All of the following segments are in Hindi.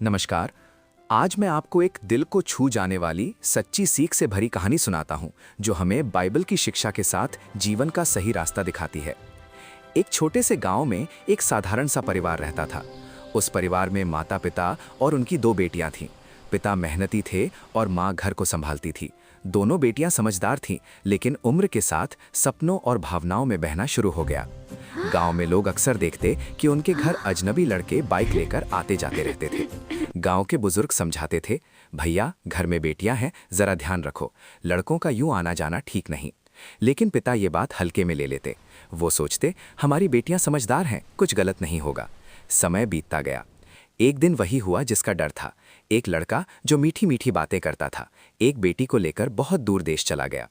नमस्कार। आज मैं आपको एक दिल को छू जाने वाली सच्ची सीख से भरी कहानी सुनाता हूं, जो हमें बाइबल की शिक्षा के साथ जीवन का सही रास्ता दिखाती है। एक छोटे से गांव में एक साधारण सा परिवार रहता था। उस परिवार में माता पिता और उनकी दो बेटियां थीं। पिता मेहनती थे और माँ घर को संभालती थी। दोनों बेटियां समझदार थीं, लेकिन उम्र के साथ सपनों और भावनाओं में बहना शुरू हो गया। गांव में लोग अक्सर देखते कि उनके घर अजनबी लड़के बाइक लेकर आते जाते रहते थे। गांव के बुजुर्ग समझाते थे, भैया घर में बेटियां हैं, जरा ध्यान रखो, लड़कों का यूं आना जाना ठीक नहीं। लेकिन पिता ये बात हल्के में ले लेते। वो सोचते, हमारी बेटियां समझदार हैं, कुछ गलत नहीं होगा। समय बीतता गया। एक दिन वही हुआ जिसका डर था। एक लड़का जो मीठी मीठी बातें करता था, एक बेटी को लेकर बहुत दूर देश चला गया।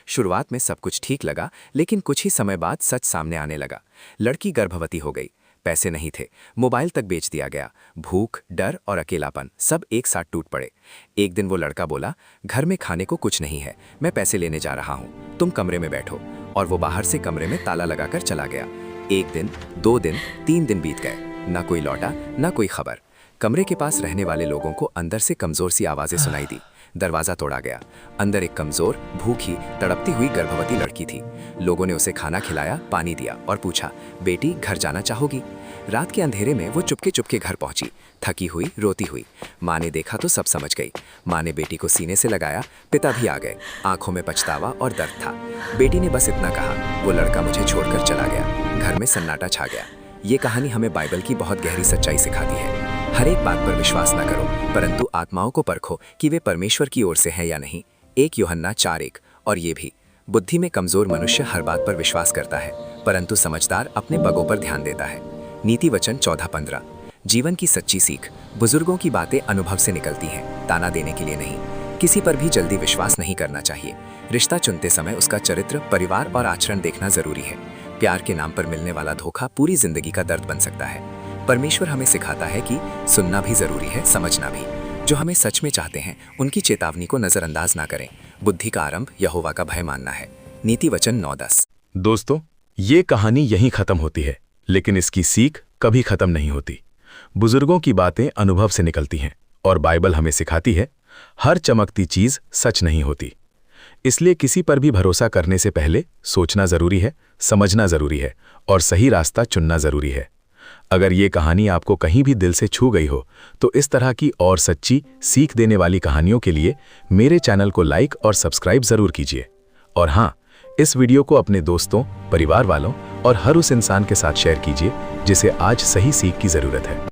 शुरुआत में सब कुछ ठीक लगा, लेकिन कुछ ही समय बाद सच सामने आने लगा। लड़की गर्भवती हो गई। पैसे नहीं थे, मोबाइल तक बेच दिया गया। भूख, डर और अकेलापन सब एक साथ टूट पड़े। एक दिन वो लड़का बोला, घर में खाने को कुछ नहीं है, मैं पैसे लेने जा रहा हूँ, तुम कमरे में बैठो। और वो बाहर से कमरे में ताला लगाकर चला गया। एक दिन, 2 दिन, 3 दिन बीत गए, न कोई लौटा, न कोई खबर। कमरे के पास रहने वाले लोगों को अंदर से कमजोर सी आवाजें सुनाई दी। दरवाजा तोड़ा गया। अंदर एक कमजोर, भूखी, तड़पती हुई गर्भवती लड़की थी। लोगों ने उसे खाना खिलाया, पानी दिया और पूछा, बेटी घर जाना चाहोगी? रात के अंधेरे में वो चुपके चुपके घर पहुंची, थकी हुई, रोती हुई। माँ ने देखा तो सब समझ गई। माँ ने बेटी को सीने से लगाया। पिता भी आ गए, आंखों में पछतावा और दर्द था। बेटी ने बस इतना कहा, वो लड़का मुझे छोड़कर चला गया। घर में सन्नाटा छा गया। ये कहानी हमें बाइबल की बहुत गहरी सच्चाई सिखाती है। हर एक बात पर विश्वास न करो, परंतु आत्माओं को परखो कि वे परमेश्वर की ओर से हैं या नहीं। 1 यूहन्ना 4:1। और ये भी, बुद्धि में कमजोर मनुष्य हर बात पर विश्वास करता है, परंतु समझदार अपने बगों पर ध्यान देता है। नीति वचन 14:15। जीवन की सच्ची सीख, बुजुर्गों की बातें अनुभव से निकलती हैं, ताना देने के लिए नहीं। किसी पर भी जल्दी विश्वास नहीं करना चाहिए। रिश्ता चुनते समय उसका चरित्र, परिवार और आचरण देखना जरूरी है। प्यार के नाम पर मिलने वाला धोखा पूरी जिंदगी का दर्द बन सकता है। परमेश्वर हमें सिखाता है कि सुनना भी जरूरी है, समझना भी। जो हमें सच में चाहते हैं, उनकी चेतावनी को नजरअंदाज ना करें। बुद्धि का आरंभ यहोवा का भय मानना है। नीति वचन 9:10। दोस्तों, ये कहानी यहीं खत्म होती है, लेकिन इसकी सीख कभी खत्म नहीं होती। बुजुर्गों की बातें अनुभव से निकलती हैं और बाइबल हमें सिखाती है, हर चमकती चीज सच नहीं होती। इसलिए किसी पर भी भरोसा करने से पहले सोचना जरूरी है, समझना जरूरी है और सही रास्ता चुनना जरूरी है। अगर ये कहानी आपको कहीं भी दिल से छू गई हो, तो इस तरह की और सच्ची सीख देने वाली कहानियों के लिए मेरे चैनल को लाइक और सब्सक्राइब जरूर कीजिए। और हाँ, इस वीडियो को अपने दोस्तों, परिवार वालों और हर उस इंसान के साथ शेयर कीजिए जिसे आज सही सीख की जरूरत है।